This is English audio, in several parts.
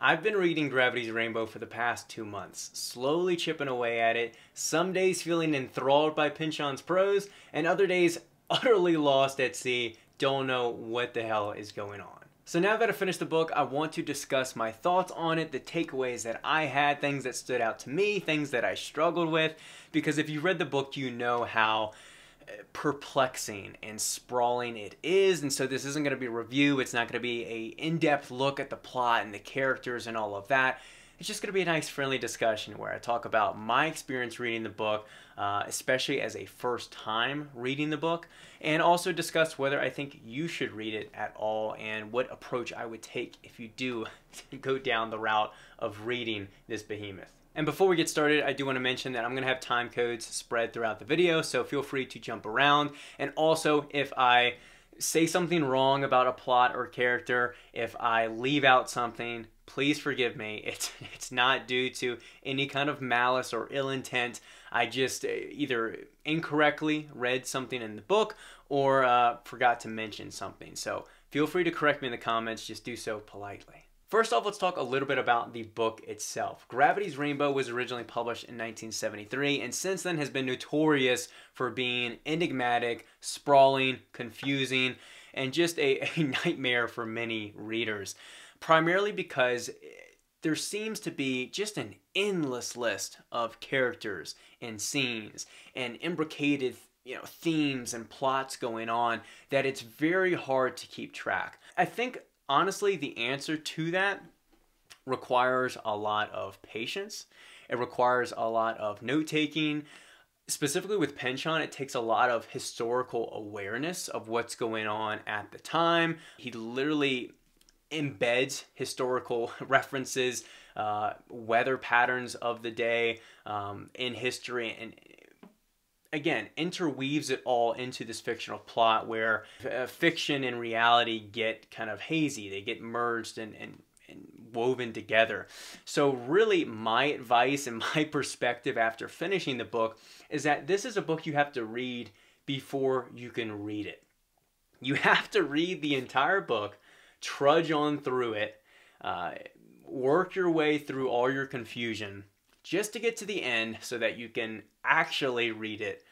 I've been reading Gravity's Rainbow for the past 2 months, slowly chipping away at it, some days feeling enthralled by Pynchon's prose, and other days utterly lost at sea, don't know what the hell is going on. So now that I've finished the book, I want to discuss my thoughts on it, the takeaways that I had, things that stood out to me, things that I struggled with, because if you read the book, you know how perplexing and sprawling it is, and so this isn't going to be a review. It's not going to be a in-depth look at the plot and the characters and all of that. It's just going to be a nice friendly discussion where I talk about my experience reading the book, especially as a first time reading the book, and also discuss whether I think you should read it at all and what approach I would take if you do go down the route of reading this behemoth. And before we get started, I do want to mention that I'm going to have time codes spread throughout the video, so feel free to jump around. And also, if I say something wrong about a plot or character, if I leave out something, please forgive me. It's not due to any kind of malice or ill intent. I just either incorrectly read something in the book or forgot to mention something. So feel free to correct me in the comments. Just do so politely. First off, let's talk a little bit about the book itself. Gravity's Rainbow was originally published in 1973 and since then has been notorious for being enigmatic, sprawling, confusing, and just a nightmare for many readers. Primarily because there seems to be just an endless list of characters and scenes and imbricated themes and plots going on that it's very hard to keep track. I think honestly, the answer to that requires a lot of patience. It requires a lot of note-taking. Specifically with Pynchon, it takes a lot of historical awareness of what's going on at the time. He literally embeds historical references, weather patterns of the day in history, and again, interweaves it all into this fictional plot where fiction and reality get kind of hazy. They get merged and woven together. So really my advice and my perspective after finishing the book is that this is a book you have to read before you can read it. You have to read the entire book, trudge on through it, work your way through all your confusion, just to get to the end so that you can actually read it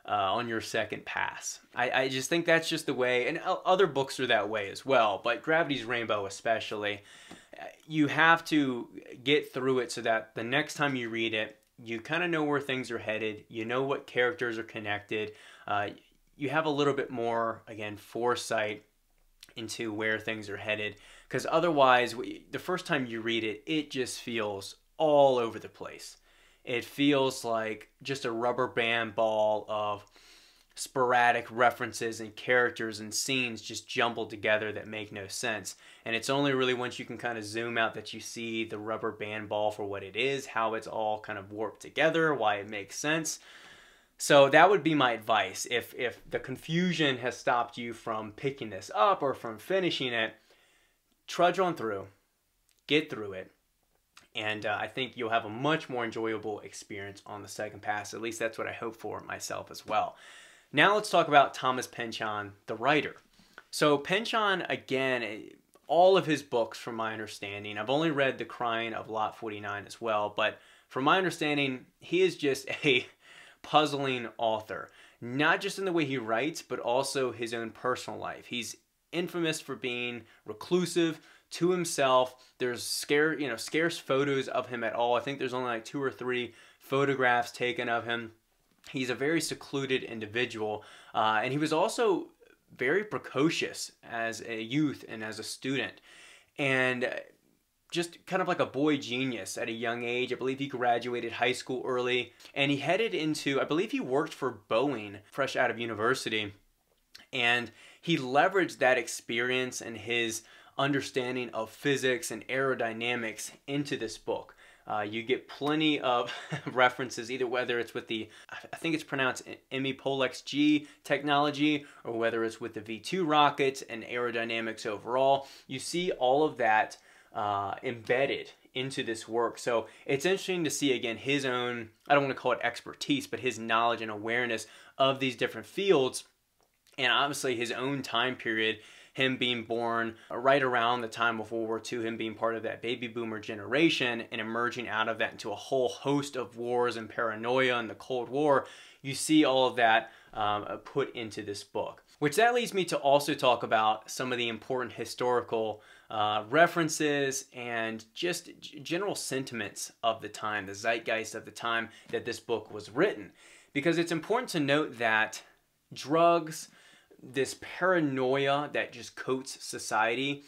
on your second pass. I just think that's just the way, and other books are that way as well, but Gravity's Rainbow especially, you have to get through it so that the next time you read it, you kind of know where things are headed, you know what characters are connected, you have a little bit more, again, foresight into where things are headed, because otherwise, the first time you read it, it just feels all over the place. It feels like just a rubber band ball of sporadic references and characters and scenes just jumbled together that make no sense. And it's only really once you can kind of zoom out that you see the rubber band ball for what it is, how it's all kind of warped together, why it makes sense. So that would be my advice. If the confusion has stopped you from picking this up or from finishing it, trudge on through, get through it. And I think you'll have a much more enjoyable experience on the second pass. At least that's what I hope for myself as well. Now let's talk about Thomas Pynchon, the writer. So Pynchon, again, all of his books, from my understanding, I've only read The Crying of Lot 49 as well, but from my understanding, he is just a puzzling author. Not just in the way he writes, but also his own personal life. He's infamous for being reclusive, to himself. There's scarce photos of him at all. I think there's only like 2 or 3 photographs taken of him. He's a very secluded individual, and he was also very precocious as a youth and as a student, and just kind of like a boy genius at a young age. I believe he graduated high school early, and he headed into, I believe he worked for Boeing fresh out of university, and he leveraged that experience and his understanding of physics and aerodynamics into this book. You get plenty of references, either whether it's with the, I think it's pronounced Polex G technology, or whether it's with the V2 rockets and aerodynamics overall. You see all of that embedded into this work. So it's interesting to see, again, his own, I don't want to call it expertise, but his knowledge and awareness of these different fields, and obviously his own time period, him being born right around the time of World War II, him being part of that baby boomer generation and emerging out of that into a whole host of wars and paranoia and the Cold War. You see all of that put into this book. Which that leads me to also talk about some of the important historical references and just general sentiments of the time, the zeitgeist of the time that this book was written. Because it's important to note that drugs, this paranoia that just coats society,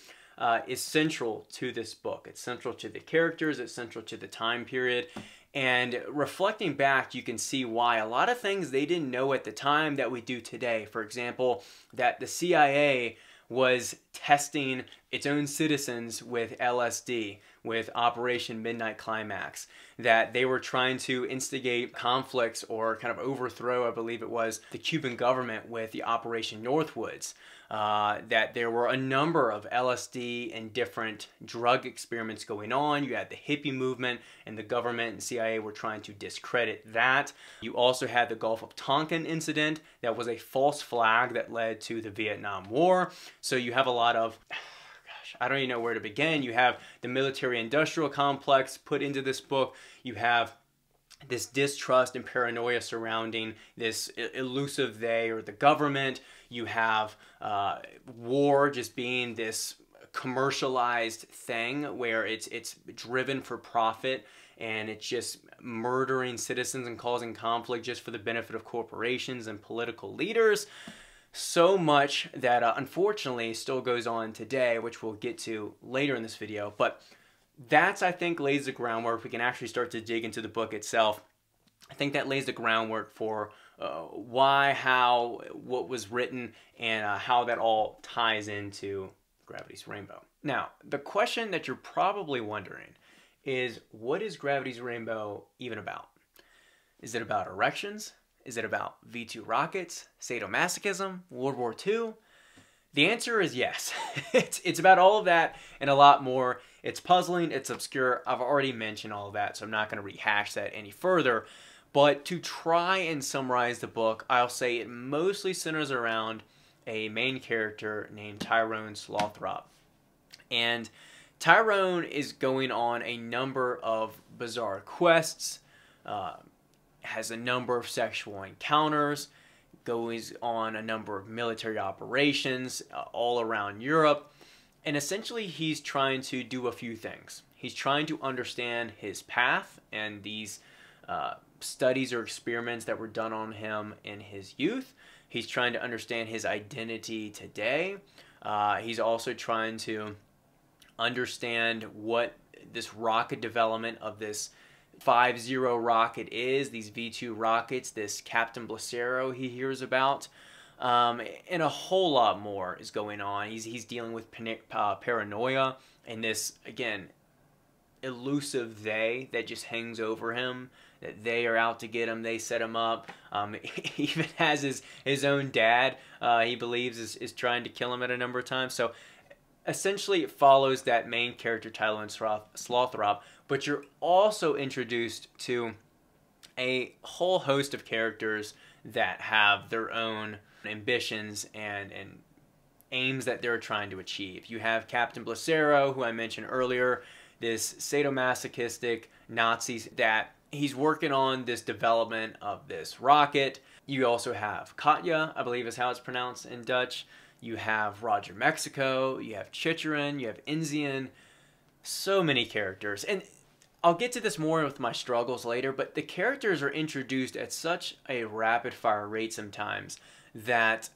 is central to this book. It's central to the characters, it's central to the time period. And reflecting back, you can see why a lot of things they didn't know at the time that we do today. For example, that the CIA was testing its own citizens with LSD, with Operation Midnight Climax, that they were trying to instigate conflicts or kind of overthrow, I believe it was, the Cuban government with the Operation Northwoods, that there were a number of LSD and different drug experiments going on. You had the hippie movement, and the government and CIA were trying to discredit that. You also had the Gulf of Tonkin incident that was a false flag that led to the Vietnam War. So you have a lot of, I don't even know where to begin. You have the military-industrial complex put into this book. You have this distrust and paranoia surrounding this elusive they or the government. You have war just being this commercialized thing where it's driven for profit and it's just murdering citizens and causing conflict just for the benefit of corporations and political leaders. So much that unfortunately still goes on today, which we'll get to later in this video. But that's, I think, lays the groundwork. We can actually start to dig into the book itself. I think that lays the groundwork for why, how, what was written, and how that all ties into Gravity's Rainbow. Now, the question that you're probably wondering is, what is Gravity's Rainbow even about? Is it about erections? Is it about V2 rockets, sadomasochism, World War II? The answer is yes. It's about all of that and a lot more. It's puzzling, it's obscure. I've already mentioned all of that, so I'm not going to rehash that any further. But to try and summarize the book, I'll say it mostly centers around a main character named Tyrone Slothrop. And Tyrone is going on a number of bizarre quests, has a number of sexual encounters, goes on a number of military operations all around Europe, and essentially he's trying to do a few things. He's trying to understand his path and these studies or experiments that were done on him in his youth. He's trying to understand his identity today. He's also trying to understand what this rocket development of this 5-0 rocket is, these V2 rockets, this Captain Blacero he hears about, and a whole lot more is going on. He's dealing with paranoia and this, again, elusive they that just hangs over him, that they are out to get him, they set him up. He even has his own dad, he believes, is trying to kill him at a number of times. So essentially it follows that main character, Tyrone Slothrop, but you're also introduced to a whole host of characters that have their own ambitions and aims that they're trying to achieve. You have Captain Blacero, who I mentioned earlier, this sadomasochistic Nazi that he's working on this development of this rocket. You also have Katya, I believe is how it's pronounced in Dutch. You have Roger Mexico, you have Chicherin, you have Enzian. So many characters. And I'll get to this more with my struggles later, but the characters are introduced at such a rapid-fire rate sometimes that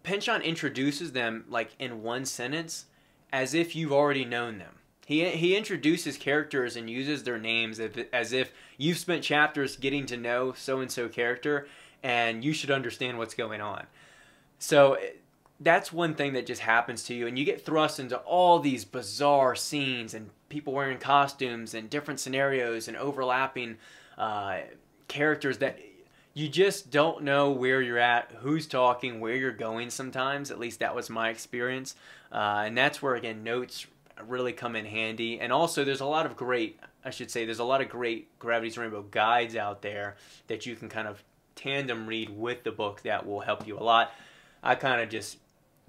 Pynchon introduces them like in one sentence as if you've already known them. He introduces characters and uses their names as if you've spent chapters getting to know so-and-so character and you should understand what's going on. So that's one thing that just happens to you, and you get thrust into all these bizarre scenes and people wearing costumes and different scenarios and overlapping characters that you just don't know where you're at, who's talking, where you're going sometimes. At least that was my experience. And that's where, again, notes really come in handy. And also there's a lot of great, there's a lot of great Gravity's Rainbow guides out there that you can kind of tandem read with the book that will help you a lot. I kind of just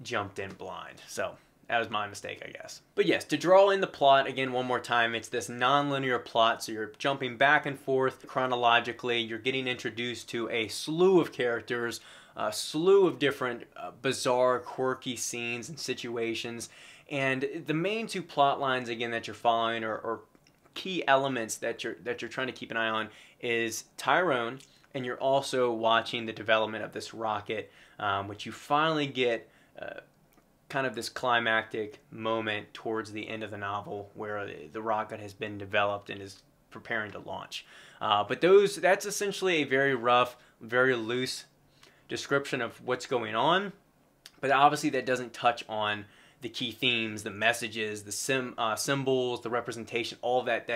jumped in blind. So that was my mistake, I guess. But yes, to draw in the plot, again, one more time, it's this non-linear plot, so you're jumping back and forth chronologically. You're getting introduced to a slew of characters, a slew of different bizarre, quirky scenes and situations. And the main two plot lines, again, that you're following, or key elements that you're trying to keep an eye on, is Tyrone, and you're also watching the development of this rocket, which you finally get kind of this climactic moment towards the end of the novel where the rocket has been developed and is preparing to launch. But that's essentially a very rough, very loose description of what's going on, but obviously that doesn't touch on the key themes, the messages, the symbols, the representation, all that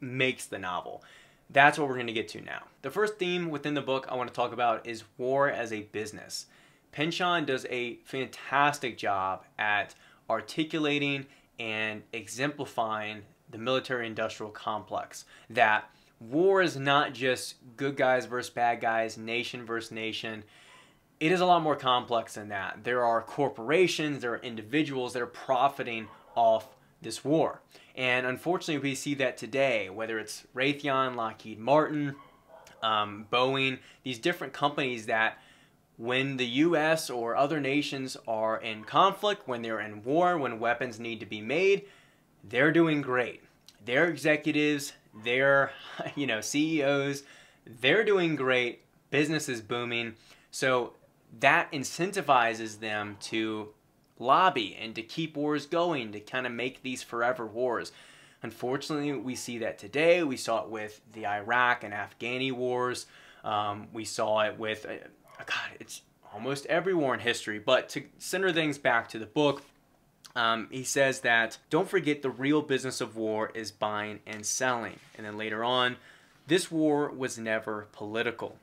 makes the novel. That's what we're going to get to now. The first theme within the book I want to talk about is war as a business. Pynchon does a fantastic job at articulating and exemplifying the military-industrial complex. That war is not just good guys versus bad guys, nation versus nation. It is a lot more complex than that. There are corporations, there are individuals that are profiting off this war. And unfortunately, we see that today, whether it's Raytheon, Lockheed Martin, Boeing, these different companies that when the U.S. or other nations are in conflict, when they're in war, when weapons need to be made, they're doing great. Their executives, their CEOs, they're doing great. Business is booming. So that incentivizes them to lobby and to keep wars going, to kind of make these forever wars. Unfortunately, we see that today. We saw it with the Iraq and Afghani wars. We saw it with, God, it's almost every war in history. But to center things back to the book, he says that, don't forget the real business of war is buying and selling. And then later on, this war was never political.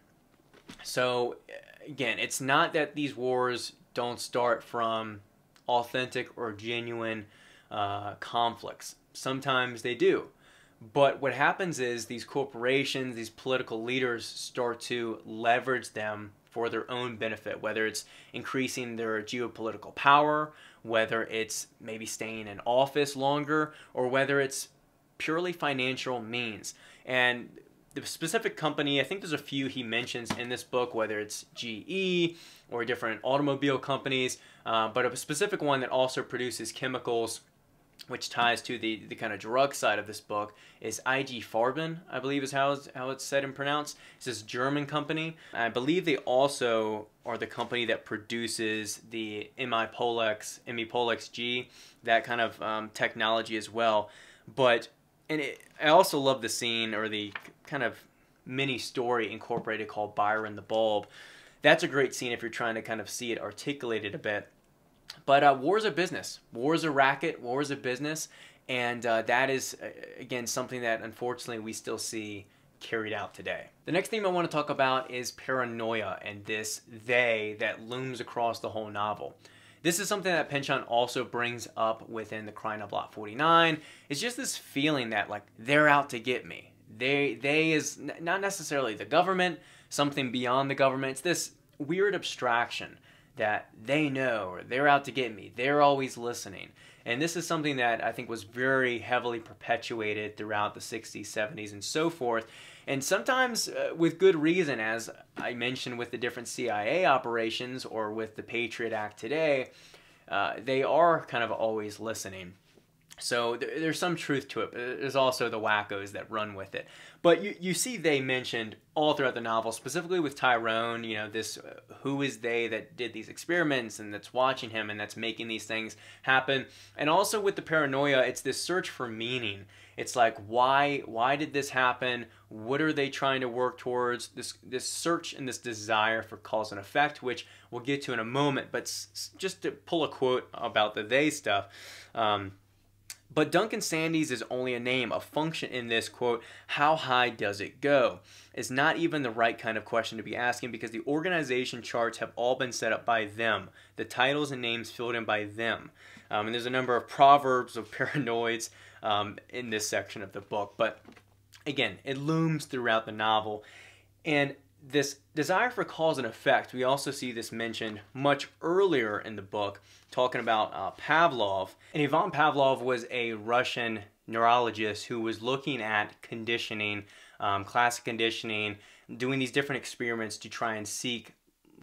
So again, it's not that these wars don't start from authentic or genuine conflicts. Sometimes they do. But what happens is these corporations, these political leaders start to leverage them for their own benefit, whether it's increasing their geopolitical power, whether it's maybe staying in office longer, or whether it's purely financial means. And the specific company, I think there's a few he mentions in this book, whether it's GE or different automobile companies, but a specific one that also produces chemicals, which ties to the kind of drug side of this book, is IG Farben, I believe is how it's said and pronounced. It's this German company. I believe they also are the company that produces the Imipolex G, that kind of technology as well. I also love the scene, or the kind of mini story incorporated, called Byron the Bulb. That's a great scene if you're trying to kind of see it articulated a bit. But war is a business. War is a racket. War is a business. And that is, again, something that unfortunately we still see carried out today. The next theme I want to talk about is paranoia, and this they that looms across the whole novel. This is something that Pynchon also brings up within the Crime of Lot 49. It's just this feeling that, like, they're out to get me. They is not necessarily the government, something beyond the government. It's this weird abstraction that they know, or they're out to get me. They're always listening. And this is something that I think was very heavily perpetuated throughout the 60s, 70s, and so forth. And sometimes with good reason, as I mentioned with the different CIA operations, or with the Patriot Act today, they are kind of always listening. So there's some truth to it, but there's also the wackos that run with it. But you see they mentioned all throughout the novel, specifically with Tyrone, this who is they that did these experiments and that's watching him and that's making these things happen. And also with the paranoia, it's this search for meaning. It's like, why did this happen? What are they trying to work towards? This search and this desire for cause and effect, which we'll get to in a moment. But just to pull a quote about the they stuff, but Duncan Sandys is only a name, a function in this, quote, how high does it go? It's not even the right kind of question to be asking, because the organization charts have all been set up by them. The titles and names filled in by them. And there's a number of proverbs of paranoids in this section of the book. But again, it looms throughout the novel. And this desire for cause and effect, we also see this mentioned much earlier in the book, talking about Pavlov. And Ivan Pavlov was a Russian neurologist who was looking at conditioning, classic conditioning, doing these different experiments to try and seek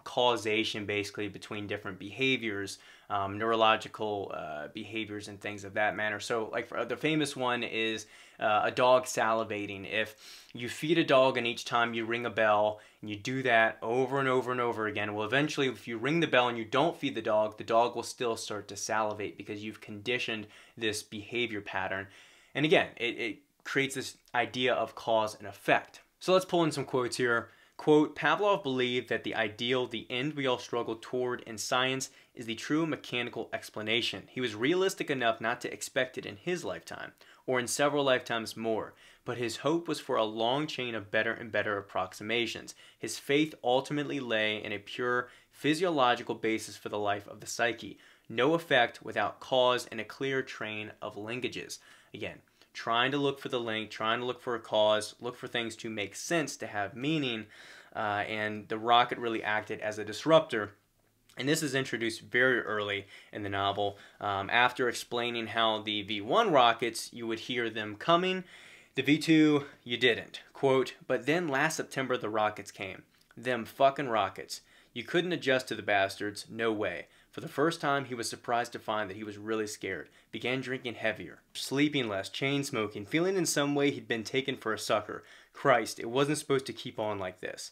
causation basically between different behaviors, neurological behaviors and things of that manner. So like the famous one is a dog salivating. If you feed a dog and each time you ring a bell and you do that over and over and over again, well, eventually if you ring the bell and you don't feed the dog will still start to salivate because you've conditioned this behavior pattern. And again, it creates this idea of cause and effect. So let's pull in some quotes here. Quote, Pavlov believed that the ideal, the end we all struggle toward in science, is the true mechanical explanation. He was realistic enough not to expect it in his lifetime, or in several lifetimes more, but his hope was for a long chain of better and better approximations. His faith ultimately lay in a pure physiological basis for the life of the psyche. No effect without cause and a clear train of linkages. Again, trying to look for the link, trying to look for a cause, look for things to make sense, to have meaning, and the rocket really acted as a disruptor. And this is introduced very early in the novel. After explaining how the V1 rockets, you would hear them coming, the V2, you didn't. Quote, but then last September the rockets came. Them fucking rockets. You couldn't adjust to the bastards, no way. For the first time, he was surprised to find that he was really scared. Began drinking heavier, sleeping less, chain smoking, feeling in some way he'd been taken for a sucker. Christ, it wasn't supposed to keep on like this.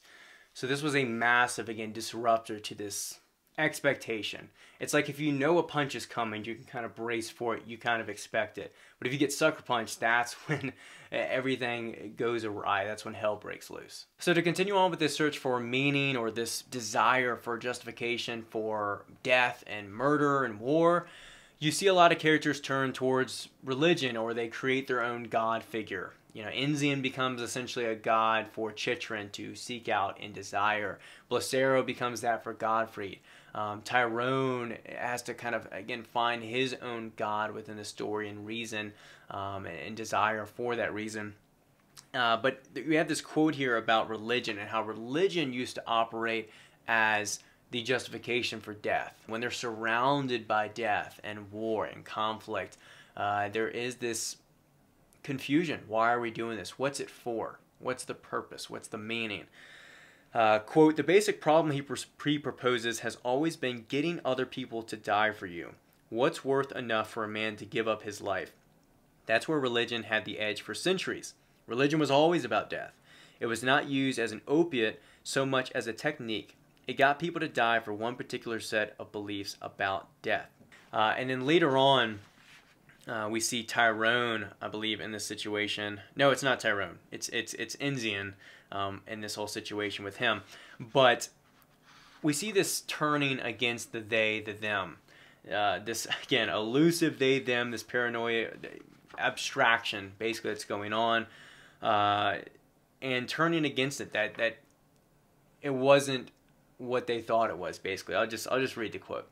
So this was a massive, again, disruptor to this expectation. It's like if you know a punch is coming, you can kind of brace for it, you kind of expect it. But if you get sucker punched, that's when everything goes awry. That's when hell breaks loose. So to continue on with this search for meaning, or this desire for justification for death and murder and war, you see a lot of characters turn towards religion, or they create their own god figure. You know, Enzian becomes essentially a god for Chitrin to seek out and desire. Blacero becomes that for Godfrey. Tyrone has to kind of, again, find his own god within the story and reason and desire for that reason. But we have this quote here about religion and how religion used to operate as the justification for death. When they're surrounded by death and war and conflict, there is this confusion. Why are we doing this? What's it for? What's the purpose? What's the meaning? Quote, the basic problem he proposes has always been getting other people to die for you. What's worth enough for a man to give up his life? That's where religion had the edge for centuries. Religion was always about death. It was not used as an opiate so much as a technique. It got people to die for one particular set of beliefs about death. And then later on, we see Tyrone, I believe, in this situation. No, it's not Tyrone. It's Enzian in this whole situation with him. But we see this turning against the they, the them. This, again, elusive they, them, this paranoia, abstraction, basically, that's going on. And turning against it, that it wasn't what they thought it was, basically. I'll just read the quote.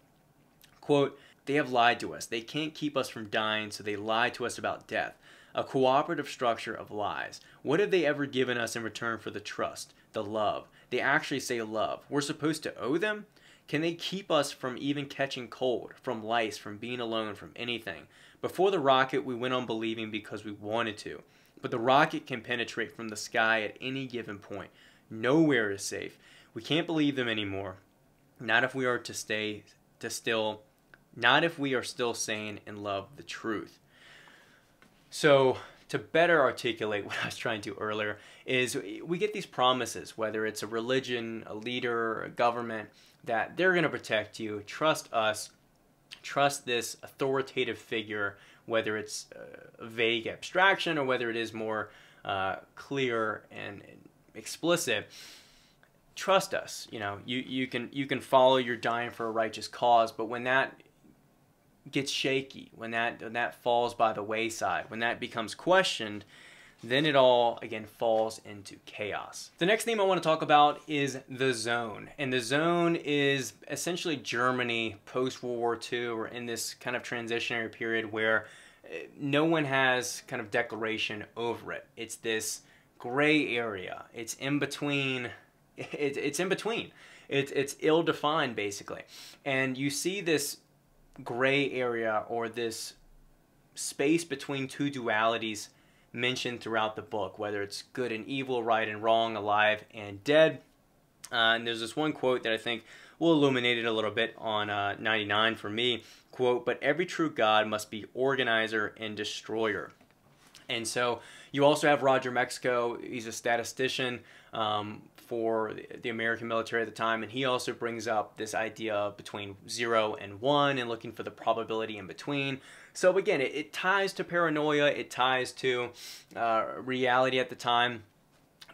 Quote, they have lied to us. They can't keep us from dying, so they lie to us about death. A cooperative structure of lies. What have they ever given us in return for the trust, the love? They actually say love. We're supposed to owe them? Can they keep us from even catching cold, from lice, from being alone, from anything? Before the rocket, we went on believing because we wanted to. But the rocket can penetrate from the sky at any given point. Nowhere is safe. We can't believe them anymore. Not if we are not if we are still saying and love the truth. So to better articulate what I was trying to earlier is we get these promises, whether it's a religion, a leader, a government, that they're going to protect you. Trust us. Trust this authoritative figure, whether it's a vague abstraction or whether it is more clear and explicit. Trust us. You know, you can follow your dying for a righteous cause, but when that gets shaky, when that falls by the wayside, when that becomes questioned, then it all, again, falls into chaos. The next theme I want to talk about is the Zone. And the Zone is essentially Germany post-World War II, or in this kind of transitionary period where no one has kind of declaration over it. It's this gray area. It's in between it's in between. It's ill-defined, basically. And you see this gray area, or this space between two dualities, mentioned throughout the book, whether it's good and evil, right and wrong, alive and dead. And there's this one quote that I think will illuminate it a little bit on 99 for me. Quote, "But every true God must be organizer and destroyer." And so you also have Roger Mexico. He's a statistician for the American military at the time, and he also brings up this idea of between 0 and 1 and looking for the probability in between. So again, it ties to paranoia, it ties to reality at the time.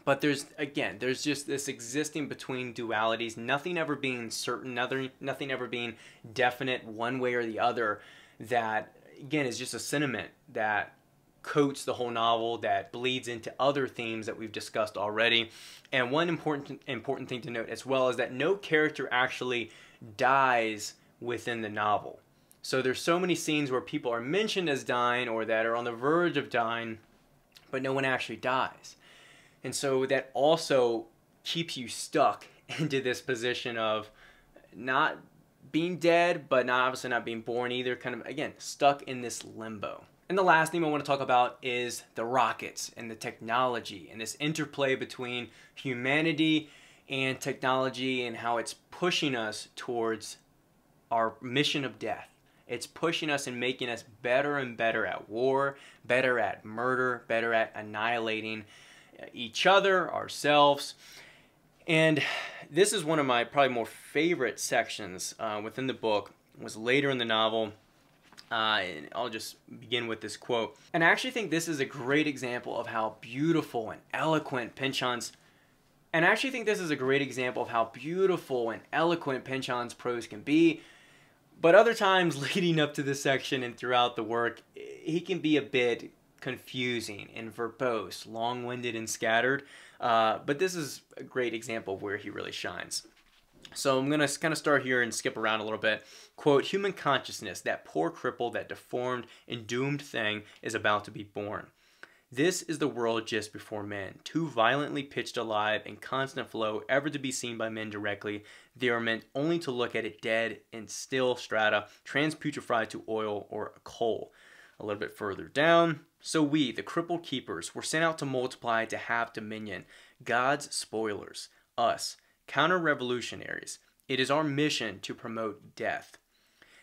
But there's just this existing between dualities, nothing ever being certain, nothing ever being definite one way or the other, that, again, is just a sentiment that coats the whole novel, that bleeds into other themes that we've discussed already. And one important thing to note as well is that no character actually dies within the novel. So there's so many scenes where people are mentioned as dying or that are on the verge of dying, but no one actually dies. And so that also keeps you stuck into this position of not being dead, but obviously not being born either, kind of, again, stuck in this limbo. And the last thing I want to talk about is the rockets and the technology and this interplay between humanity and technology and how it's pushing us towards our mission of death. It's pushing us and making us better and better at war, better at murder, better at annihilating each other, ourselves. And this is one of my probably more favorite sections within the book. It was later in the novel. And I'll just begin with this quote. And I actually think this is a great example of how beautiful and eloquent Pynchon's prose can be. But other times leading up to this section and throughout the work, he can be a bit confusing and verbose, long-winded and scattered. But this is a great example of where he really shines. So I'm going to kind of start here and skip around a little bit. Quote, "Human consciousness, that poor cripple, that deformed and doomed thing, is about to be born. This is the world just before men, too violently pitched alive in constant flow ever to be seen by men directly. They are meant only to look at it dead in still strata, transputrefied to oil or coal." A little bit further down. "So we, the crippled keepers, were sent out to multiply, to have dominion. God's spoilers, us, counter-revolutionaries. It is our mission to promote death.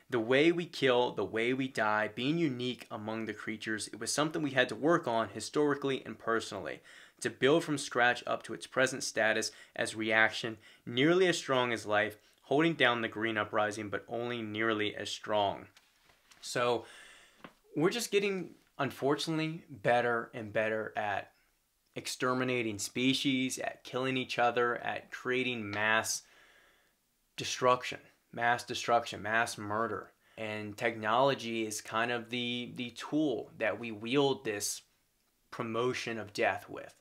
The way we kill, the way we die, being unique among the creatures, it was something we had to work on historically and personally, to build from scratch up to its present status as reaction, nearly as strong as life, holding down the green uprising, but only nearly as strong." So we're just getting, unfortunately, better and better at exterminating species, at killing each other, at creating mass destruction, mass murder. And technology is kind of the tool that we wield this promotion of death with.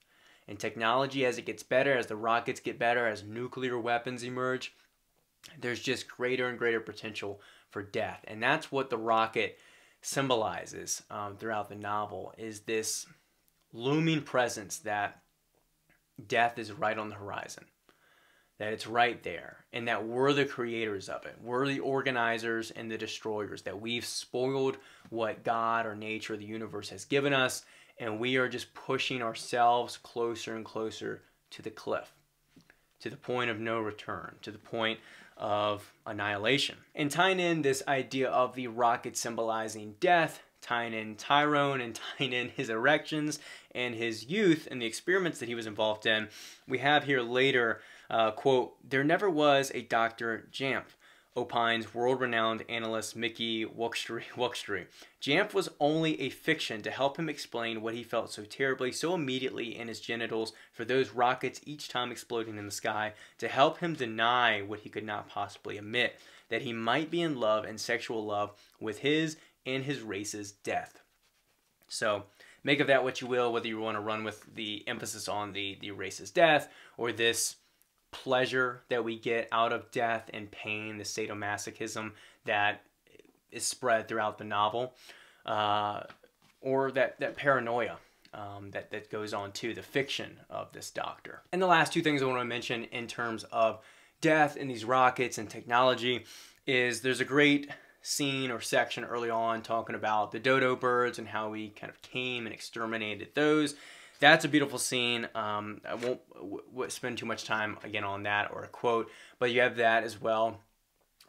And technology, as it gets better, as the rockets get better, as nuclear weapons emerge, there's just greater and greater potential for death. And that's what the rocket symbolizes throughout the novel, is this looming presence that death is right on the horizon, that it's right there, and that we're the creators of it. We're the organizers and the destroyers, that we've spoiled what God or nature, the universe has given us, and we are just pushing ourselves closer and closer to the cliff, to the point of no return, to the point of annihilation. And tying in this idea of the rocket symbolizing death, tying in Tyrone and tying in his erections and his youth and the experiments that he was involved in, we have here later, quote, "There never was a Dr. Jamp," opines world-renowned analyst Mickey Wuxtry. "Jamp was only a fiction to help him explain what he felt so terribly, so immediately in his genitals for those rockets each time exploding in the sky, to help him deny what he could not possibly admit, that he might be in love and sexual love with his and his race's death." So make of that what you will, whether you want to run with the emphasis on the race's death, or this pleasure that we get out of death and pain, the sadomasochism that is spread throughout the novel, or that paranoia that goes on to the fiction of this doctor. And the last two things I want to mention in terms of death and these rockets and technology is there's a great scene or section early on talking about the dodo birds and how we kind of came and exterminated those. That's a beautiful scene. I won't spend too much time again on that or a quote, but you have that as well.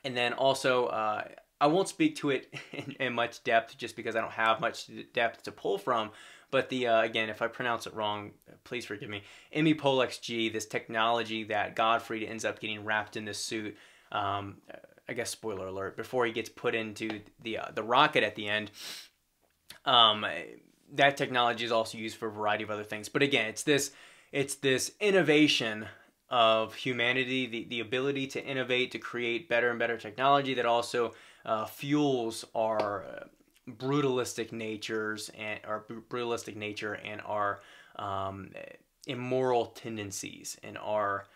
And then also, I won't speak to it in much depth just because I don't have much depth to pull from. But the again, if I pronounce it wrong, please forgive me. Pollex G, this technology that Gottfried ends up getting wrapped in this suit. I guess spoiler alert, before he gets put into the rocket at the end. That technology is also used for a variety of other things. But again, it's this innovation of humanity, the ability to innovate, to create better and better technology that also fuels our brutalistic natures and our brutalistic nature and our immoral tendencies and our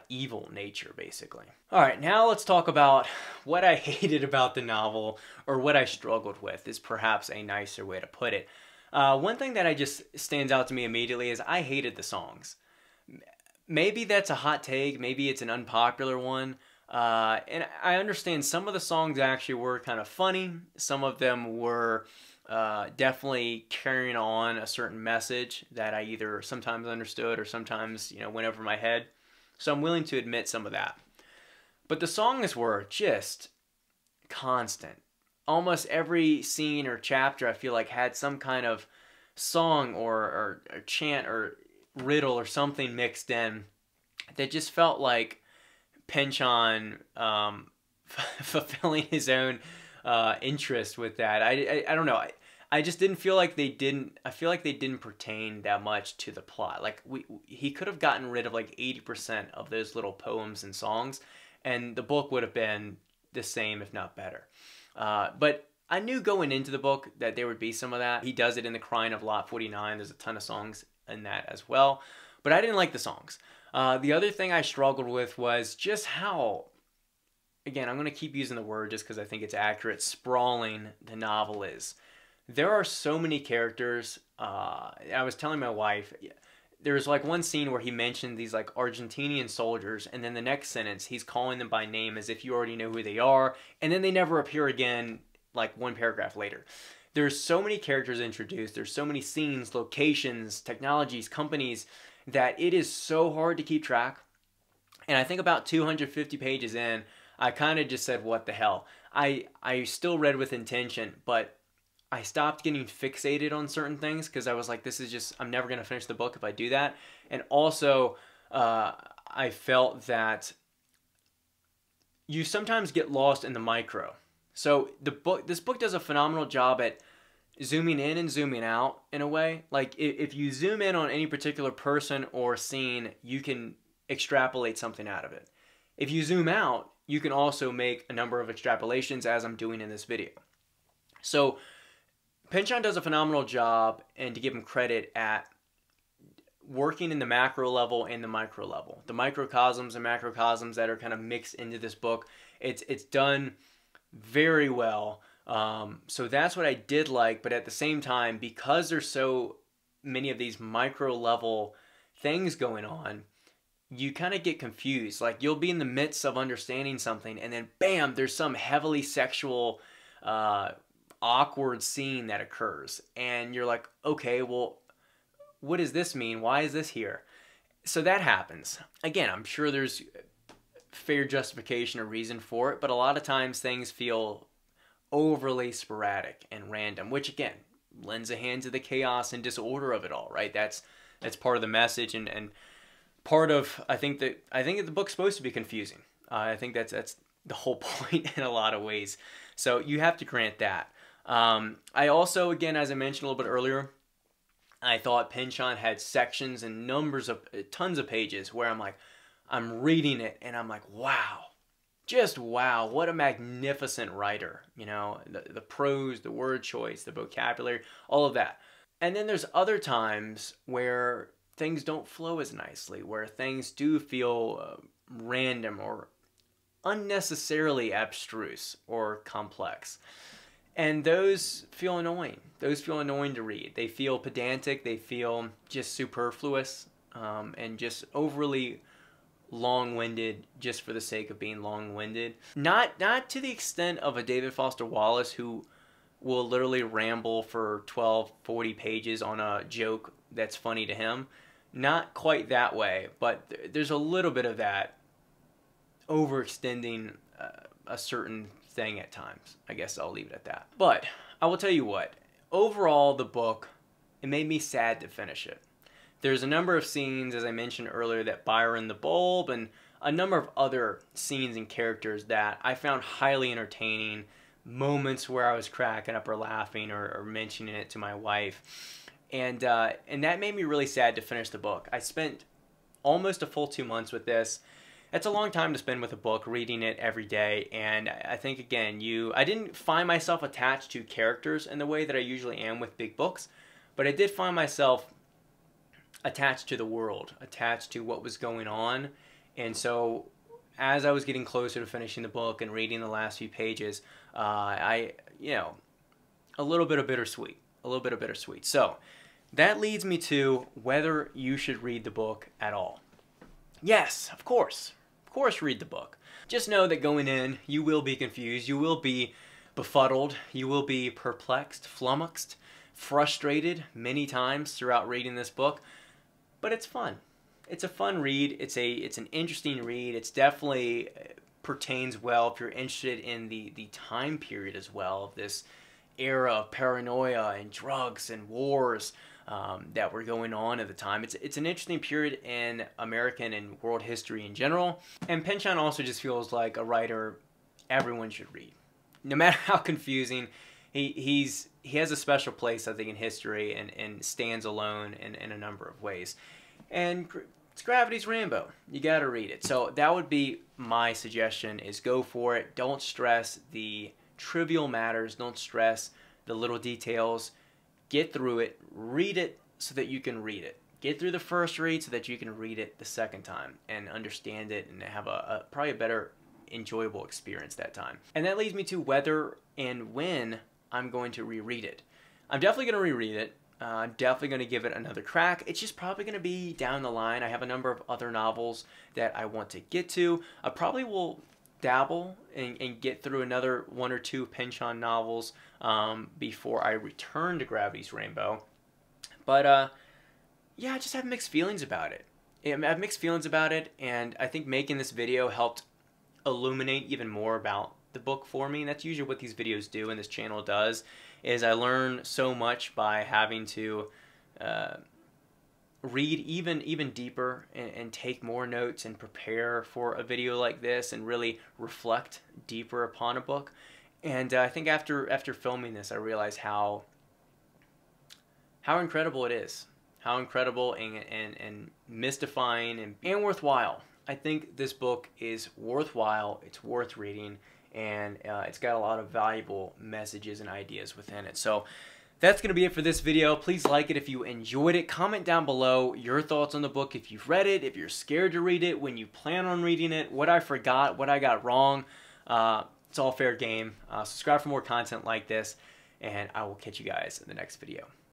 evil nature, basically. All right, now let's talk about what I hated about the novel, or what I struggled with is perhaps a nicer way to put it. One thing that just stands out to me immediately is I hated the songs. Maybe that's a hot take, maybe it's an unpopular one, and I understand some of the songs actually were kind of funny. Some of them were definitely carrying on a certain message that I either sometimes understood or sometimes, went over my head. So I'm willing to admit some of that. But the songs were just constant. Almost every scene or chapter I feel like had some kind of song or chant or riddle or something mixed in that just felt like Pynchon fulfilling his own interest with that. I don't know. I just didn't feel like they didn't. I feel like they didn't pertain that much to the plot. Like he could have gotten rid of like 80% of those little poems and songs, and the book would have been the same, if not better. But I knew going into the book that there would be some of that. He does it in The Crying of Lot 49. There's a ton of songs in that as well. But I didn't like the songs. The other thing I struggled with was just how, again, I'm going to keep using the word just because I think it's accurate, sprawling the novel is. There are so many characters. I was telling my wife, there's like one scene where he mentioned these like Argentinian soldiers, and then the next sentence he's calling them by name as if you already know who they are, and then they never appear again like one paragraph later. There's so many characters introduced, there's so many scenes, locations, technologies, companies, that it is so hard to keep track. And I think about 250 pages in, I kind of just said, what the hell. I still read with intention, but I stopped getting fixated on certain things because I was like, this is just, I'm never going to finish the book if I do that. And also, I felt that you sometimes get lost in the micro. So this book does a phenomenal job at zooming in and zooming out in a way. Like if you zoom in on any particular person or scene, you can extrapolate something out of it. If you zoom out, you can also make a number of extrapolations, as I'm doing in this video. So Pynchon does a phenomenal job, and to give him credit, at working in the macro level and the micro level. The microcosms and macrocosms that are kind of mixed into this book, it's done very well. So that's what I did like, but at the same time, because there's so many of these micro level things going on, you kind of get confused. Like you'll be in the midst of understanding something, and then bam, there's some heavily sexual awkward scene that occurs, and you're like, okay, well, what does this mean? Why is this here? So that happens. Again, I'm sure there's fair justification or reason for it, but a lot of times things feel overly sporadic and random, which again lends a hand to the chaos and disorder of it all, right? That's part of the message, and part of, I think that the book's supposed to be confusing. I think that's the whole point in a lot of ways. So you have to grant that. I also, again, as I mentioned a little bit earlier, I thought Pynchon had sections and tons of pages where I'm reading it and I'm like, wow, just wow, what a magnificent writer. The prose, the word choice, the vocabulary, all of that. And then there's other times where things don't flow as nicely, where things do feel random or unnecessarily abstruse or complex. And those feel annoying. Those feel annoying to read. They feel pedantic. They feel just superfluous, and just overly long-winded just for the sake of being long-winded. Not to the extent of a David Foster Wallace who will literally ramble for 12, 40 pages on a joke that's funny to him. Not quite that way, but there's a little bit of that overextending a certain thing at times. I guess I'll leave it at that. But I will tell you what, overall the book, it made me sad to finish it. There's a number of scenes, as I mentioned earlier, that Byron the Bulb, and a number of other scenes and characters that I found highly entertaining, moments where I was cracking up or laughing or mentioning it to my wife. And that made me really sad to finish the book. I spent almost a full 2 months with this. It's a long time to spend with a book, reading it every day, and I think, again, I didn't find myself attached to characters in the way that I usually am with big books, but I did find myself attached to the world, attached to what was going on. And so as I was getting closer to finishing the book and reading the last few pages, a little bit of bittersweet. So that leads me to whether you should read the book at all. Yes, of course read the book. Just know that going in, you will be confused, you will be befuddled, you will be perplexed, flummoxed, frustrated many times throughout reading this book, but it's fun. It's a fun read. It's an interesting read. It's definitely pertains well if you're interested in the time period as well, of this era of paranoia and drugs and wars that were going on at the time. It's an interesting period in American and world history in general. And Pynchon also just feels like a writer everyone should read. No matter how confusing, he has a special place, I think, in history, and stands alone in a number of ways. And it's Gravity's Rainbow. You gotta read it. So that would be my suggestion, is go for it. Don't stress the trivial matters. Don't stress the little details. Get through it. Read it so that you can read it. Get through the first read so that you can read it the second time and understand it and have probably a better enjoyable experience that time. And that leads me to whether and when I'm going to reread it. I'm definitely going to reread it. I'm definitely going to give it another crack. It's just probably going to be down the line. I have a number of other novels that I want to get to. I probably will dabble and get through another 1 or 2 Pynchon novels before I return to Gravity's Rainbow. But yeah, I just have mixed feelings about it. I have mixed feelings about it, and I think making this video helped illuminate even more about the book for me. And that's usually what these videos do, and this channel does, is I learn so much by having to read even deeper and take more notes and prepare for a video like this and really reflect deeper upon a book. And I think after filming this, I realized how incredible it is. How incredible and mystifying and worthwhile. I think this book is worthwhile. It's worth reading. And it's got a lot of valuable messages and ideas within it. So that's going to be it for this video. Please like it if you enjoyed it. Comment down below your thoughts on the book, if you've read it, if you're scared to read it, when you plan on reading it, what I forgot, what I got wrong. It's all fair game. Subscribe for more content like this, and I will catch you guys in the next video.